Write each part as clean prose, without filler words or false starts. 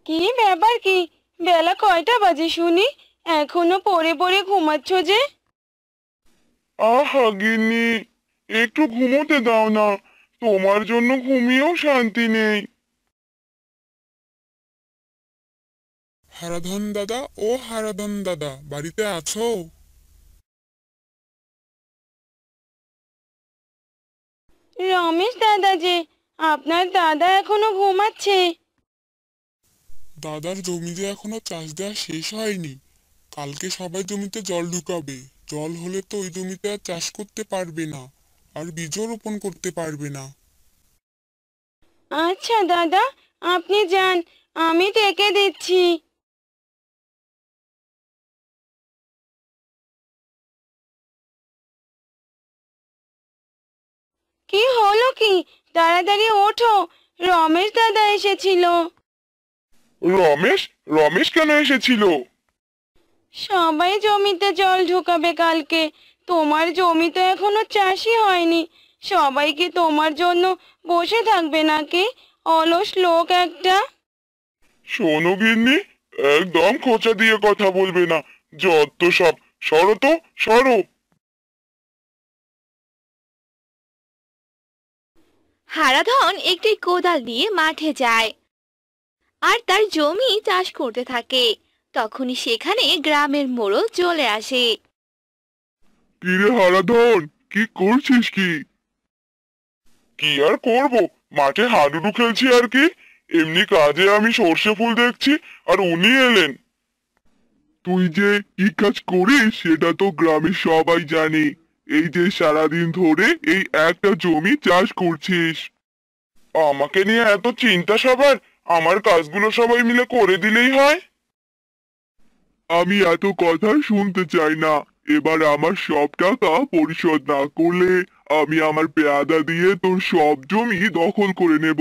কি ব্যাপার, কি বেলা কয়টা বাজে শুনি? এখনো পড়ে পড়ে ঘুমাচ্ছ যে? আহা গিন্নি, একটু ঘুমোতে দাও না। তোমার জন্য ঘুমিয়েও শান্তি নেই। হারাধন দাদা, ও হারাধন দাদা, বাড়িতে আছো? রমেশ দাদা যে, আপনার দাদা এখনো ঘুমাচ্ছে? দাদার জমিতে এখনো চাষ দেওয়া শেষ হয়নি। কালকে সবাই জমিতে জল ঢুকাবে। জল হলে তো ওই জমিতে আর চাষ করতে পারবে না, আর বীজও রোপণ করতে পারবে না। আচ্ছা দাদা, আপনি যান, আমি ডেকে দিচ্ছি। কি হলো কি? তাড়াতাড়ি ওঠো, রমেশ দাদা এসেছিল। রমেশ? রমেশ কেন এসেছিল? সবাই জমিতে জল ঢুকাবে কালকে। তোমার জমি তো এখনো চাষই হয়নি। সবাই কি তোমার জন্য বসে থাকবে নাকি? অলস লোক একটা। শোনো গিন্নি, একদম খোঁচা দিয়ে কথা বলবে না। যত সব, সরো তো, সরো। হারাধন একটি কোদাল নিয়ে মাঠে যায় আর তার জমি চাষ করতে থাকে। তখনই সেখানে গ্রামের মোড়ল চলে আসে। কিরে হারাধন, কি করছিস কি? কি আর করব, মাঠে হাডুডু খেলছি আর কি। এমনি কাজে আমি সর্ষে ফুল দেখছি, আর উনি এলেন। তুই যে কি কাজ করিস সেটা তো গ্রামের সবাই জানে। এই যে সারাদিন ধরে এই একটা জমি চাষ করছিস। আমাকে নিয়ে এত চিন্তা সবার? আমার কাজগুলো সবাই মিলে করে দিলেই হয়। আমি এত কথা শুনতে চাই না। এবার আমার সব টাকা পরিশোধ না করলে আমি আমার পেয়াদা দিয়ে তোর সব জমি দখল করে নেব।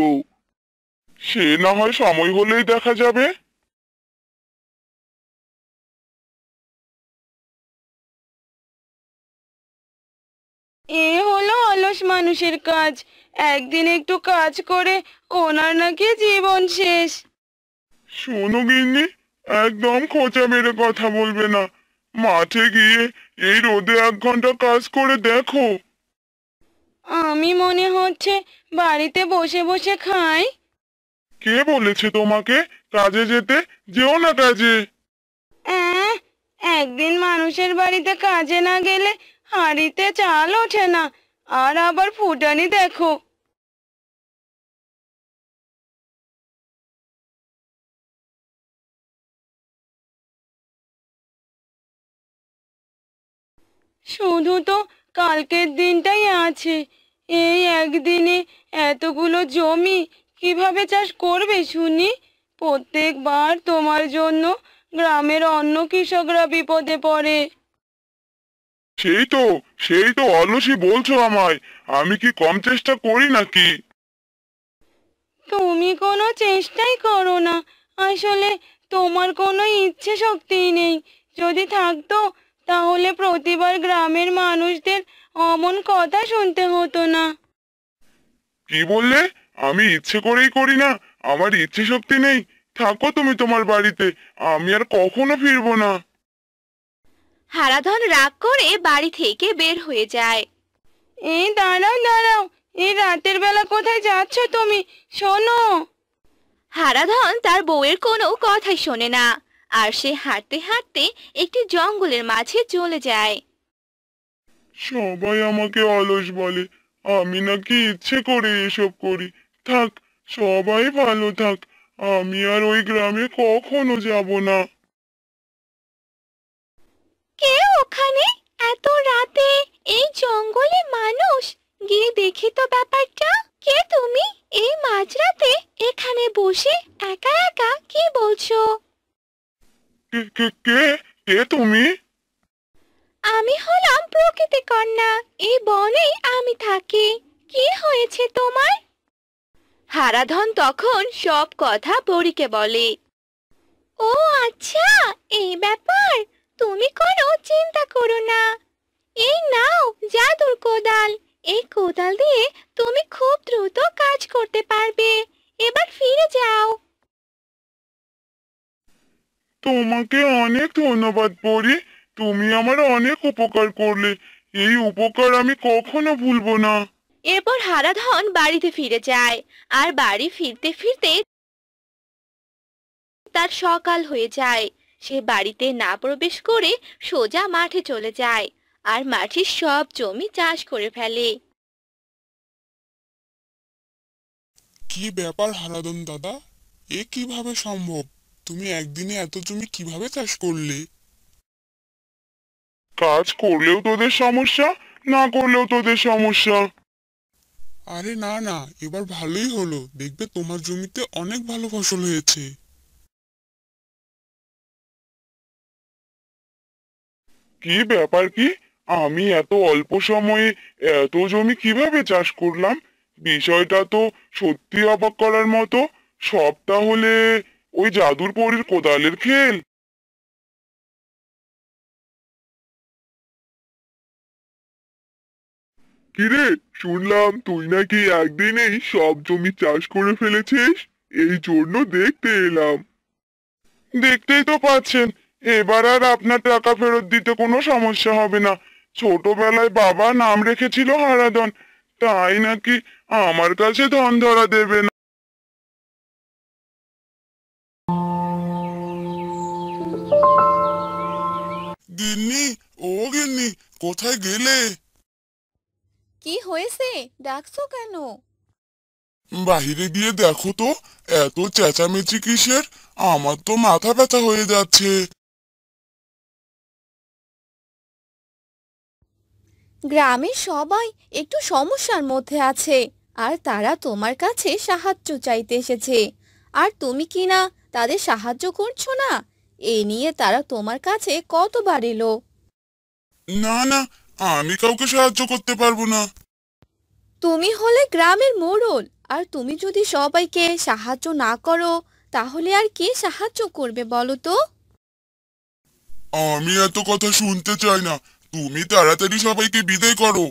সে না হয় সময় হলেই দেখা যাবে। এ হলো অলস মানুষের কাজ। একদিন একটু কাজ করে ওনার নাকি জীবন শেষ। শোনো গিন্নি, একদম খোঁচা মেরে কথা বলবে না। মাঠে গিয়ে এই রোদে 1 ঘন্টা কাজ করে দেখো। আমি মনে হচ্ছে বাড়িতে বসে বসে খাই। কে বলেছে তোমাকে কাজে যেতে? যেও না কাজে। অ্যাঁ, একদিন মানুষের বাড়িতে কাজে না গেলে হাঁড়িতে চাল ওঠে না। আর আবার ফুটানি দেখো। শুধু তো কালকের দিনটাই আছে। এই একদিনে এতগুলো জমি কিভাবে চাষ করবে শুনি? প্রত্যেকবার তোমার জন্য গ্রামের অন্য কৃষকরা বিপদে পড়ে। সেই তো, সেই তো অলসই বলছো আমায়। আমি কি কম চেষ্টা করি নাকি? তুমি কোনো চেষ্টাই করো না। আসলে তোমার কোনো ইচ্ছে শক্তিই নেই। যদি থাকতো তাহলে প্রতিবার গ্রামের মানুষদের অমন কথা শুনতে হতো না। কি বললে? আমি ইচ্ছে করেই করি না? আমার ইচ্ছে শক্তি নেই? থাকো তুমি তোমার বাড়িতে, আমি আর কখনো ফিরবো না। হারাধন রাগ করে বাড়ি থেকে বের হয়ে যায়। এই দাঁড়াও দাঁড়াও, এই রাতের বেলা কোথায় যাচ্ছ তুমি? শোনো। হারাধন তার বউয়ের কোনো কথাই শোনে না, আর সে হাঁটতে হাঁটতে একটি জঙ্গলের মাঝে চলে যায়। সবাই আমাকে অলস বলে, আমি নাকি ইচ্ছে করে এসব করি। থাক, সবাই ভালো থাক। আমি আর ওই গ্রামে কখনো যাব না। কে ওখানে এত রাতে এই জঙ্গলে মানুষ? গিয়ে দেখি তো ব্যাপারটা। কে তুমি এই মাঝরাতে এখানে বসে একা একা কি বলছো? কে কে কে কে তুমি? আমি হলাম প্রকৃতি কন্যা, এই বনেই আমি থাকি। কি হয়েছে তোমার? হারাধন তখন সব কথা পরীকে বলে। ও আচ্ছা, এই ব্যাপার। তুমি কোনো চিন্তা করো না। এই নাও জাদুর কোদাল। এই কোদাল দিয়ে তুমি খুব দ্রুত কাজ করতে পারবে। এবার ফিরে যাও। তোমাকে অনেক ধন্যবাদ পরি। তুমি আমার অনেক উপকার করলে। এই উপকার আমি কখনো ভুলবো না। এরপর হারাধন বাড়িতে ফিরে যায়। আর বাড়ি ফিরতে ফিরতে তার সকাল হয়ে যায়। সে বাড়িতে না প্রবেশ করে সোজা মাঠে চলে যায় আর মাঠের সব জমি চাষ করে ফেলে। কি ব্যাপার হারাধন দাদা, এ কিভাবে সম্ভব? তুমি একদিনে এত জমি কিভাবে চাষ করলে? কাজ করলেও তোদের সমস্যা, না করলেও তোদের সমস্যা। আরে না না, এবার ভালোই হলো। দেখবে তোমার জমিতে অনেক ভালো ফসল হয়েছে। কি ব্যাপার কি? আমি এত অল্প সময়ে এত জমি কিভাবে চাষ করলাম? বিষয়টা তো সত্যি অবাক করার মতো। সব তাহলে ওই জাদুর পরীর কোদালের খেল। কিরে, শুনলাম তুই নাকি একদিনেই সব জমি চাষ করে ফেলেছিস। এই জন্য দেখতে এলাম। দেখতেই তো পাচ্ছেন, এবার আর আপনার টাকা ফেরত দিতে কোনো সমস্যা হবে না। ছোটবেলায় বাবা নাম রেখেছিল হারাধন, তাই নাকি আমার কাছে ধন ধরা দেবে না। গিন্নি, ও গিন্নি, কোথায় গেলে? কি হয়েছে? ডাকছো কেন? বাহিরে গিয়ে দেখো তো, এত চেঁচামেচি কিসের? আমার তো মাথা ব্যথা হয়ে যাচ্ছে। গ্রামের সবাই একটু সমস্যার মধ্যে আছে, আর তারা তোমার কাছে সাহায্য চাইতে এসেছে। আর তুমি কি না তাদের সাহায্য করছো না? এই নিয়ে তারা তোমার কাছে কতবার এলো। না না, আমি কাউকে সাহায্য করতে পারবো না। তুমি হলে গ্রামের মোড়ল, আর তুমি যদি সবাইকে সাহায্য না করো, তাহলে আর কে সাহায্য করবে বলো তো? আমি এত কথা শুনতে চাই না। তুমি তাড়াতাড়ি সবাইকে বিদায় করো।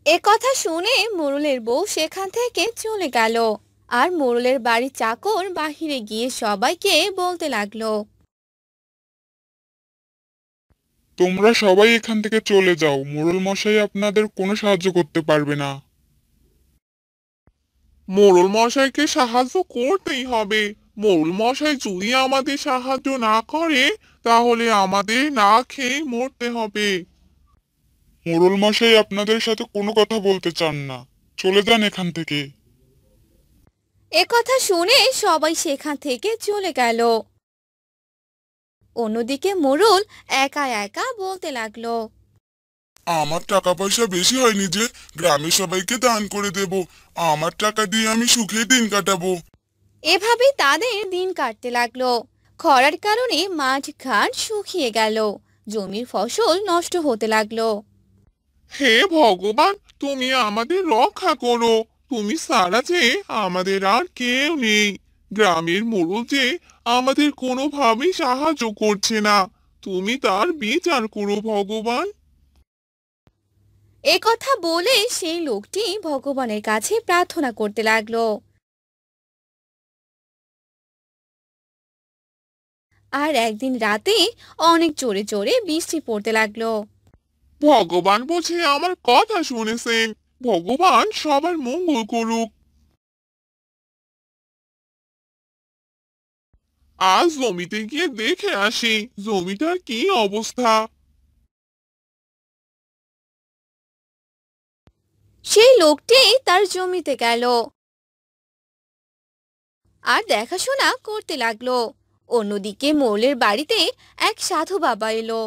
এ কথা শুনে মোড়লের বউ সেখান থেকে চলে গেল। আর মোড়লের বাড়ির চাকর বাহিরে গিয়ে সবাইকে বলতে লাগলো। তোমরা সবাই এখান থেকে চলে যাও, মোড়ল মশাই আপনাদের কোনো সাহায্য করতে পারবে না। মোড়ল মশাইকে সাহায্য করতেই হবে। মোড়ল মশাই যদি আমাদের সাহায্য না করে, তাহলে আমাদের না খেয়ে মরতে হবে। মোড়ল মশাই আপনাদের সাথে কোনো কথা বলতে চান না, চলে যান এখান থেকে। এ কথা শুনে সবাই সেখান থেকে চলে গেল। অন্যদিকে মোড়ল একা একা বলতে লাগলো। আমার টাকা পয়সা বেশি হয়নি যে গ্রামের সবাইকে দান করে দেব। আমার টাকা দিয়ে আমি সুখে দিন কাটাবো। এভাবে তাদের দিন কাটতে লাগলো। খরার কারণে মাঠ ঘাট শুকিয়ে গেল, জমির ফসল নষ্ট হতে লাগলো। হে ভগবান, তুমি আমাদের রক্ষা করো। তুমি ছাড়া যে আমাদের আর কেউ নেই। গ্রামের মোড়ল যে আমাদের কোনোভাবেই সাহায্য করছে না। তুমি তার বিচার করো ভগবান। এ কথা বলে সেই লোকটি ভগবানের কাছে প্রার্থনা করতে লাগলো। আর একদিন রাতে অনেক জোরে জোরে বৃষ্টি পড়তে লাগলো। ভগবান বুঝি আমার কথা শুনেছেন। ভগবান সবার মঙ্গল করুক। আজ জমিতে গিয়ে দেখে আসি জমিটার কি অবস্থা। সেই লোকটি তার জমিতে গেল আর দেখাশোনা করতে লাগলো। অন্যদিকে মোড়লের বাড়িতে এক সাধু বাবা এলো।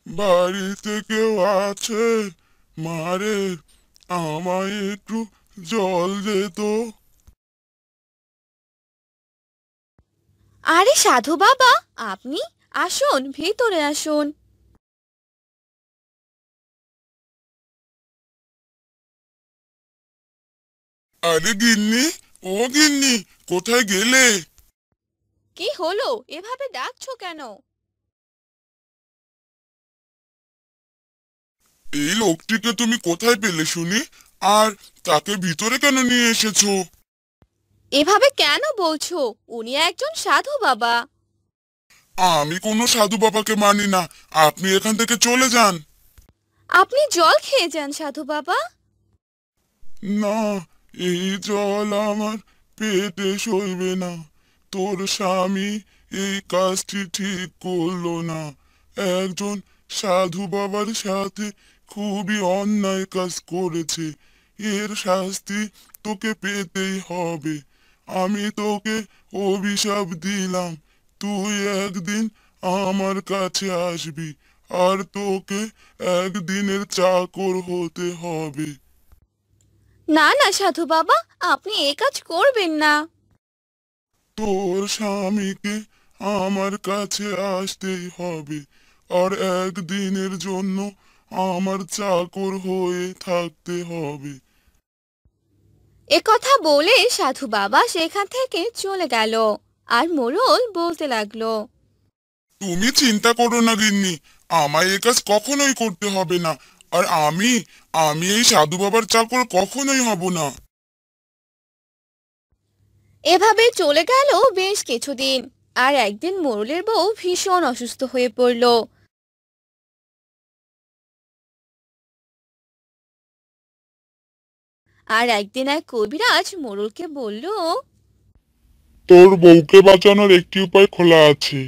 বাড়িতে কেউ আছে? মারে, আমায় একটু জল দে তো। আরে সাধু বাবা, আপনি আসুন, ভিতরে আসুন। আরে গিন্নি, ও গিন্নি, কোথায় গেলে? কি হলো, এভাবে ডাকছো কেন? এই লোকটিকে তুমি কোথায় পেলে শুনি? আর তাকে ভিতরে কেন নিয়ে এসেছো? এভাবে কেন বলছো? উনি একজন সাধু বাবা। আমি কোনো সাধু বাবাকে মানি না। আপনি এখান থেকে চলে যান। আপনি জল খেয়ে যান সাধু বাবা। না, এই জল আমার পেটে সইবে না। তোর স্বামী এই কাজটি ঠিক করলো না। একজন সাধু বাবার সাথে খুবই অন্যায় কাজ করেছে। এর শাস্তি তোকে পেতেই হবে। আমি তোকে অভিশাপ দিলাম, তুই একদিন আমার কাছে আসবি, আর তোকে একদিনের চাকর হতে হবে। না না সাধু বাবা, আপনি এ কাজ করবেন না। তোর স্বামীকে আমার কাছে আসতেই হবে, আর একদিনের জন্য আমার চাকর হয়ে থাকতে হবে। এ কথা বলে সাধু বাবা সেখান থেকে চলে গেল। আর মোড়ল বলতে লাগলো, তুমি চিন্তা করো না গিন্নি, আমায় এ কাজ কখনোই করতে হবে না। আর আমি আমি এই সাধু বাবার চাকর কখনোই হব না। এভাবে চলে গেল বেশ কিছুদিন। আর একদিন মোড়লের বউ ভীষণ অসুস্থ হয়ে পড়ল। আর একদিন এক কবিরাজ মোড়লকে বলল, তোর বউকে বাঁচানোর একটি উপায় খোলা আছে।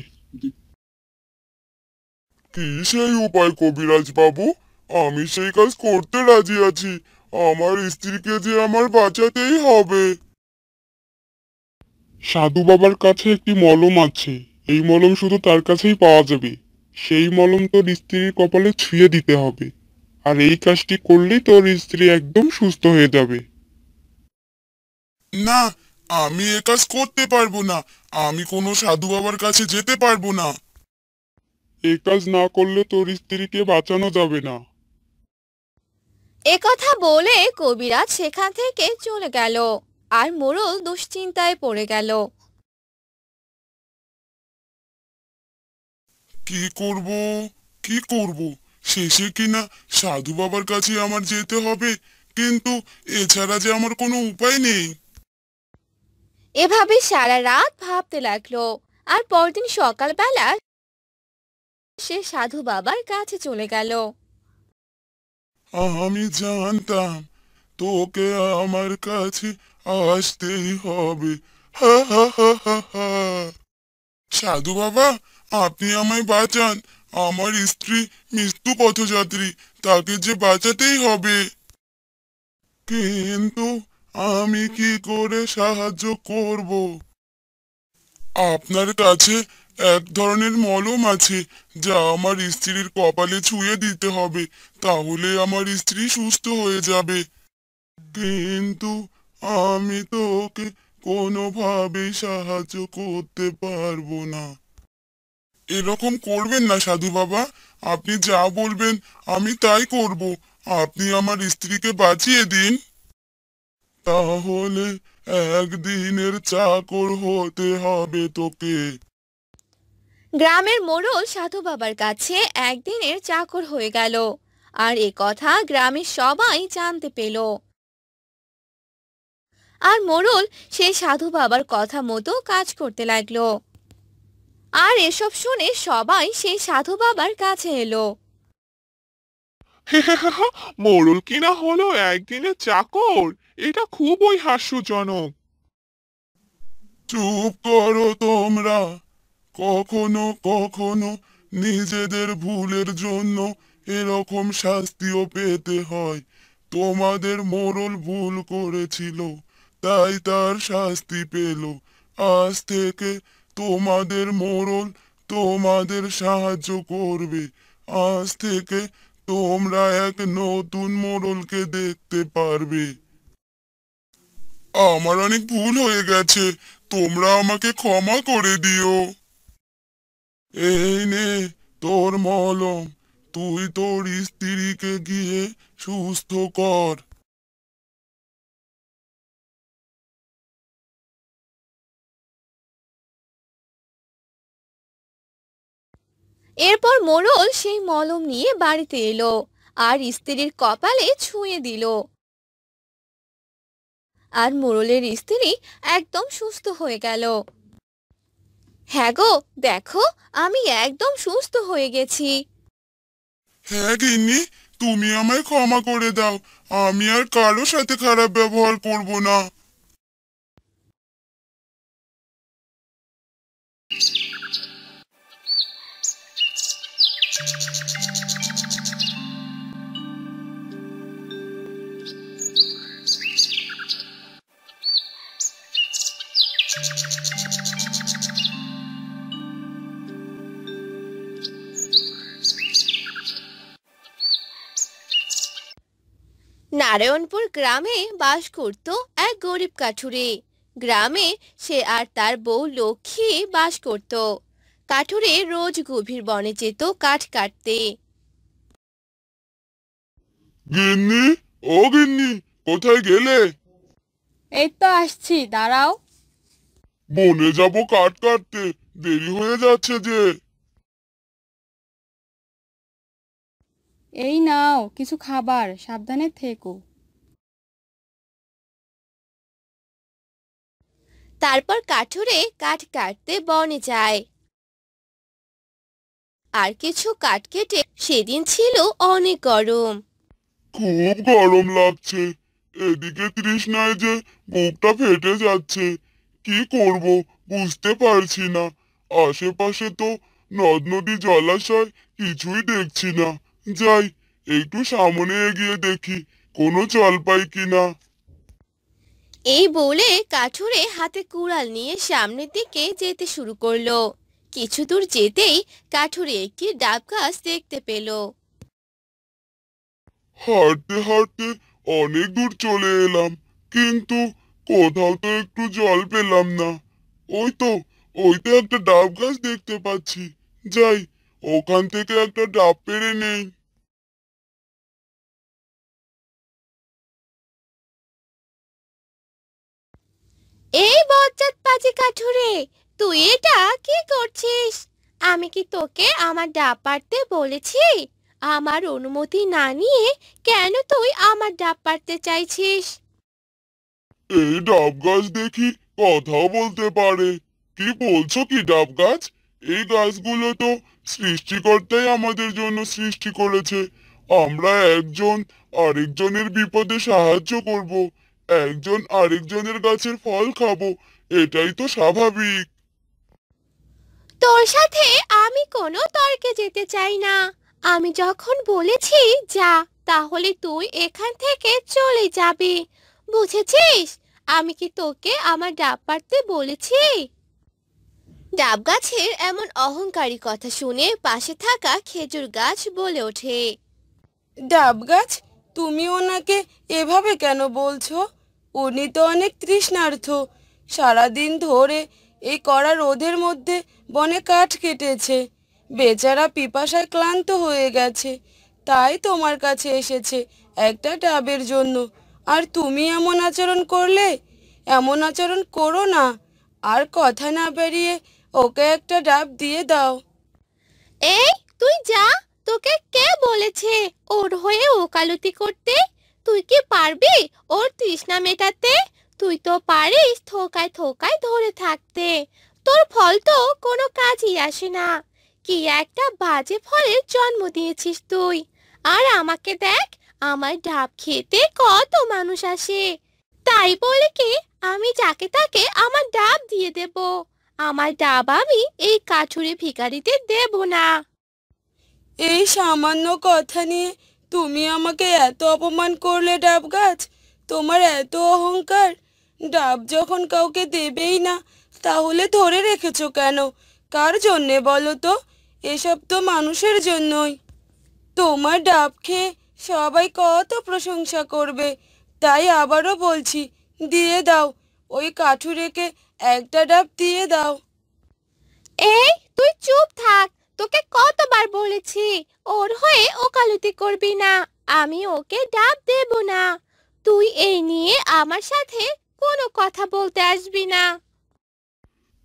কি সেই উপায় কবিরাজ বাবু? আমি সেই কাজ করতে রাজি আছি। আমার স্ত্রীকে যে আমার বাঁচাতেই হবে। সাধু বাবার কাছে একটি মলম আছে। এই মলম শুধু তার কাছেই পাওয়া যাবে। সেই মলম তোর স্ত্রীর কপালে ছুঁয়ে দিতে হবে। আর এই কাজটি করলেই তোর স্ত্রী একদম সুস্থ হয়ে যাবে। না, আমি এ কাজ করতে পারবো না। আমি কোনো সাধু বাবার কাছে যেতে পারবো না। এ কাজ না করলে তোর স্ত্রীকে বাঁচানো যাবে না। এ কথা বলে কবিরাজ সেখান থেকে চলে গেল। আর মোড়ল দুশ্চিন্তায় পড়ে গেল। কি করব, কি করব? শেষে কিনা সাধু বাবার কাছে আমার যেতে হবে, কিন্তু এছাড়া যে আমার কোনো উপায় নেই। এভাবে সারা রাত ভাবতে লাগলো। আর পরদিন সকালবেলা সে সাধু বাবার কাছে চলে গেল। আমি জানতাম তোকে আমার কাছে আসতেই হবে। হা হা হা হা হা। সাধু বাবা, আপনি আমায় বাঁচান। আমার স্ত্রী মৃত্যু পথযাত্রী, তাকে যে বাঁচাতেই হবে। কিন্তু আমি কি করে সাহায্য করব? আপনার কাছে এক ধরনের মলম আছে, যা আমার স্ত্রীর কপালে ছুঁয়ে দিতে হবে, তাহলে আমার স্ত্রী সুস্থ হয়ে যাবে। কিন্তু আমি তো ওকে কোনোভাবেই সাহায্য করতে পারবো না। এরকম করবেন না সাধু বাবা, আপনি যা বলবেন আমি তাই করব। আপনি আমার স্ত্রীকে বাঁচিয়ে দিন। তাহলে একদিনের চাকর হতে হবে তোকে। গ্রামের মোড়ল সাধু বাবার কাছে একদিনের চাকর হয়ে গেল। আর এ কথা গ্রামের সবাই জানতে পেল। আর মোড়ল সেই সাধু বাবার কথা মতো কাজ করতে লাগলো। আর এসব শুনে সবাই সেই সাধু বাবার কাছে এলো। মোড়ল কিনা হলো একদিনের চাকর, এটা খুবই হাস্যজনক। চুপ করো তোমরা। কখনো কখনো নিজেদের ভুলের জন্য এরকম শাস্তিও পেতে হয়। তোমাদের মোড়ল ভুল করেছিল, তাই তার শাস্তি পেল। আজ থেকে তোমাদের মোড়ল তোমাদের সাহায্য করবে। আজ থেকে তোমরা এক নতুন মোড়লকে দেখতে পারবে। আমার অনেক ভুল হয়ে গেছে, তোমরা আমাকে ক্ষমা করে দিও। এই নে তোর মলম, তুই তোর স্ত্রীকে গিয়ে সুস্থ কর। এরপর মোড়ল সেই মলম নিয়ে বাড়িতে এলো আর স্ত্রীর কপালে ছুঁয়ে দিল। আর মোড়লের স্ত্রী একদম সুস্থ হয়ে গেল। হ্যাঁ গো, দেখো আমি একদম সুস্থ হয়ে গেছি। হ্যাঁ গিন্নি, তুমি আমায় ক্ষমা করে দাও, আমি আর কারো সাথে খারাপ ব্যবহার করব না। নারায়ণপুর গ্রামে বাস করত এক গরিব কাঠুরে। গ্রামে সে আর তার বউ লক্ষ্মী বাস করত। কাঠুরে রোজ গভীর বনে যেত কাঠ কাটতে। গিন্নি, ও গিন্নি, কোথায় গেলে? এই তো আসছি, দাঁড়াও। বনে যাব কাঠ কাটতে, দেরি হয়ে যাচ্ছে যে। এই নাও কিছু খাবার, সাবধানে থেকো। তারপর কাঠুরে কাঠ কাটতে বনে যায়। আর কিছু কাঠ কেটে সেদিন ছিল অনেক গরম। খুব গরম লাগছে, এদিকে তৃষ্ণায় যে বুকটা ফেটে যাচ্ছে। কি করব বুঝতে পারছি না। আশেপাশে তো নদ নদী জলাশয় কিছুই দেখছি না। যাই, একটু সামনে এগিয়ে দেখি কোনো জল পাই কিনা। এই বলে কাঠুরে হাতে কুড়াল নিয়ে সামনের দিকে যেতে শুরু করলো। কিছু দূর যেতেই কাঠুরে একটি ডাব গাছ দেখতে পেল। হাঁটতে হাঁটতে অনেক দূর চলে এলাম, কিন্তু কোথাও তো একটু জল পেলাম না। ওই তো, ওই তো একটা ডাব গাছ দেখতে পাচ্ছি। যাই, ওখান থেকে একটা ডাব পেড়ে নেই। এই বজ্জাত পাজি কাঠুরে, তুই এটা কি করছিস? আমি কি তোকে আমার ডাব পাড়তে বলেছি? আমার অনুমতি না নিয়ে কেন তুই আমার ডাব পাড়তে চাইছিস? এই ডাব গাছ দেখি কথাও বলতে পারে। কি বলছো কি ডাব গাছ? এই গাছগুলো তো সৃষ্টিকর্তাই আমাদের জন্য সৃষ্টি করেছে। আমরা একজন আরেকজনের বিপদে সাহায্য করব, একজন আরেকজনের গাছের ফল খাবো, এটাই তো স্বাভাবিক। তোর সাথে আমি কোনো তর্কে যেতে চাই না। আমি যখন বলেছি যা, তাহলে তুই এখান থেকে চলে যাবি, বুঝেছিস? আমি কি তোকে আমার ডাব পাড়তে বলেছি? ডাব গাছের এমন অহংকারী কথা শুনে পাশে থাকা খেজুর গাছ বলে ওঠে। ডাব গাছ, তুমি ওনাকে এভাবে কেন বলছো? উনি তো অনেক তৃষ্ণার্ত, সারাদিন ধরে এই কড়া রোদের মধ্যে বনে কাঠ কেটেছে। বেচারা পিপাসায় ক্লান্ত হয়ে গেছে, তাই তোমার কাছে এসেছে একটা ডাবের জন্য। আর তুমি এমন আচরণ করলে? এমন আচরণ করো না। আর কথা না বেরিয়ে ওকে একটা ডাব দিয়ে দাও। এই তুই যা, তোকে কে বলেছে ওর হয়ে ওকালতি করতে? তুই কি পারবি ওর তৃষ্ণা মেটাতে? তুই তো পারিস থোকায় থোকায় ধরে থাকতে। তোর ফল তো কোনো কাজই আসে না। কি একটা বাজে ফলের জন্ম দিয়েছিস তুই। আর আমাকে দেখ, আমার ডাব খেতে কত মানুষ আসে। তাই বলে কি আমি যাকে তাকে আমার ডাব দিয়ে দেব? আমার ডাব আমি এই কাঠুরে ভিখারিদের দেব না। এই সামান্য কথা নিয়ে তুমি আমাকে এত অপমান করলে ডাব গাছ? তোমার এত অহংকার! ডাব যখন কাউকে দেবেই না, তাহলে ধরে রেখেছো কেন? কার জন্যে বলো তো? এসব তো মানুষের জন্যই। তোমার ডাব খেয়ে সবাই কত প্রশংসা করবে, তাই আবারও বলছি, দিয়ে দাও, ওই কাঠুরেকে একটা ডাব দিয়ে দাও। এই তুই চুপ থাক, তোকে কতবার বলেছি ওর হয়ে ওকালতি করবি না, আমি ওকে ডাব দেব না। তুই এই নিয়ে আমার সাথে কোনো কথা বলতে আসবি না।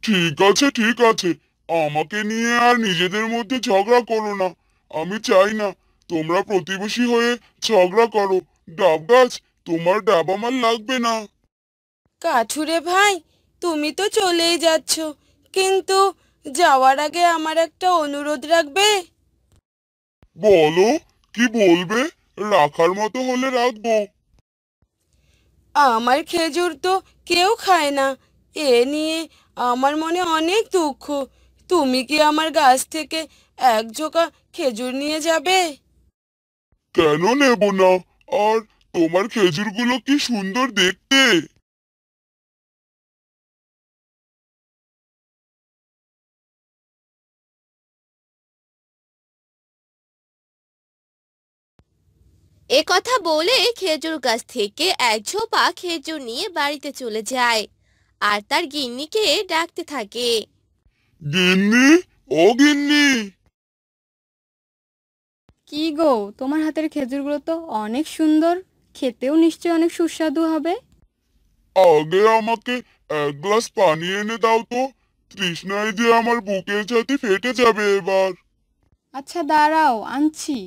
ঠিক আছে ঠিক আছে, আমাকে নিয়ে আর নিজেদের মধ্যে ঝগড়া করো না। আমি চাই না তোমরা প্রতিবেশী হয়ে ঝগড়া করো। ডাব গাছ, তোমার ডাব আমার লাগবে না। কাঠুরে ভাই, তুমি তো চলেই যাচ্ছ, কিন্তু যাওয়ার আগে আমার একটা অনুরোধ রাখবে? বলো, কি বলবে? রাখার মতো হলে রাখবো। আমার খেজুর তো কেউ খায় না, এ নিয়ে আমার মনে অনেক দুঃখ। তুমি কি আমার গাছ থেকে এক ঝোঁকা খেজুর নিয়ে যাবে? কেন নেব না? আর তোমার খেজুরগুলো কি সুন্দর দেখতে! এ কথা বলে খেজুর গাছ থেকে এক ঝোপা খেজুর নিয়ে বাড়িতে চলে যায় আর তার গিন্নিকে ডাকতে থাকে। গিন্নি, ও গিন্নি! কি গো, তোমার হাতের খেজুরগুলো তো অনেক সুন্দর, খেতেও নিশ্চয়ই অনেক সুস্বাদু হবে। আগে আমাকে এক গ্লাস পানি এনে দাও তো, তৃষ্ণায় যে আমার বুকের ছাতি ফেটে যাবে এবার। আচ্ছা দাঁড়াও, আনছি।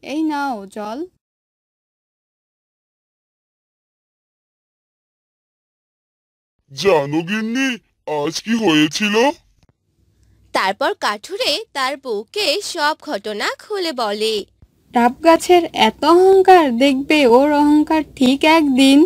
এই নাও জল। জানো গিন্নি, আজ কি হয়েছিল? তারপর কাঠুরে তার বউকে সব ঘটনা খুলে বলে। ডাব গাছের এত অহংকার, দেখবে ওর অহংকার ঠিক একদিন।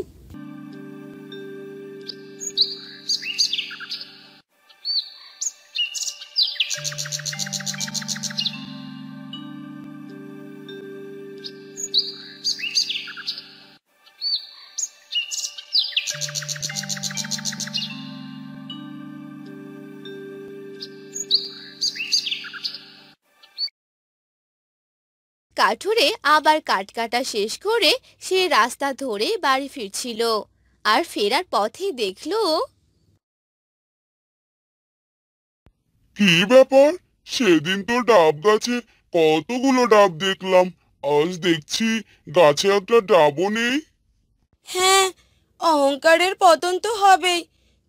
কাঠুরে আবার কাঠ কাটা শেষ করে সে রাস্তা ধরে বাড়ি ফিরছিল আর ফেরার পথে দেখলো কি ব্যাপার? সেদিন তো ডাব গাছে কতগুলো ডাব দেখলাম, আজ দেখছি গাছে একটা ডাবও নেই। হ্যাঁ, অহংকারের পতন তো হবেই।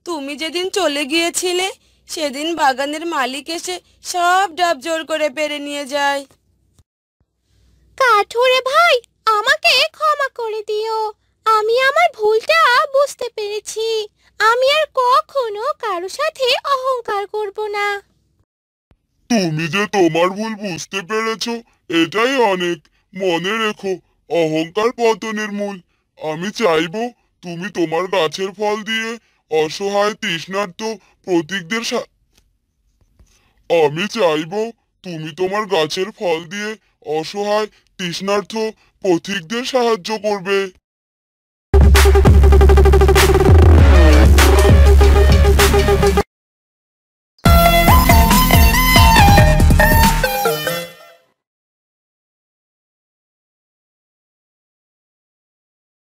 তুমি যেদিন চলে গিয়েছিলে সেদিন বাগানের মালিক এসে সব ডাব জোর করে পেরে নিয়ে যায়। কাঠুরে ভাই, আমাকে ক্ষমা করে দিও, আমি আমার ভুলটা বুঝতে পেরেছি, আমি আর কখনো কারো সাথে অহংকার করব না। তুমি যে তোমার ভুল বুঝতে পেরেছো, এটাই অনেক। মনে রেখো, অহংকার পতনের মূল। আমি চাইবো তুমি তোমার গাছের ফল দিয়ে অসহায় তৃষ্ণার্ত প্রতীকদের আমি চাইবো তুমি তোমার গাছের ফল দিয়ে অসহায় তৃষ্ণার্ত পথিকদের সাহায্য করবে।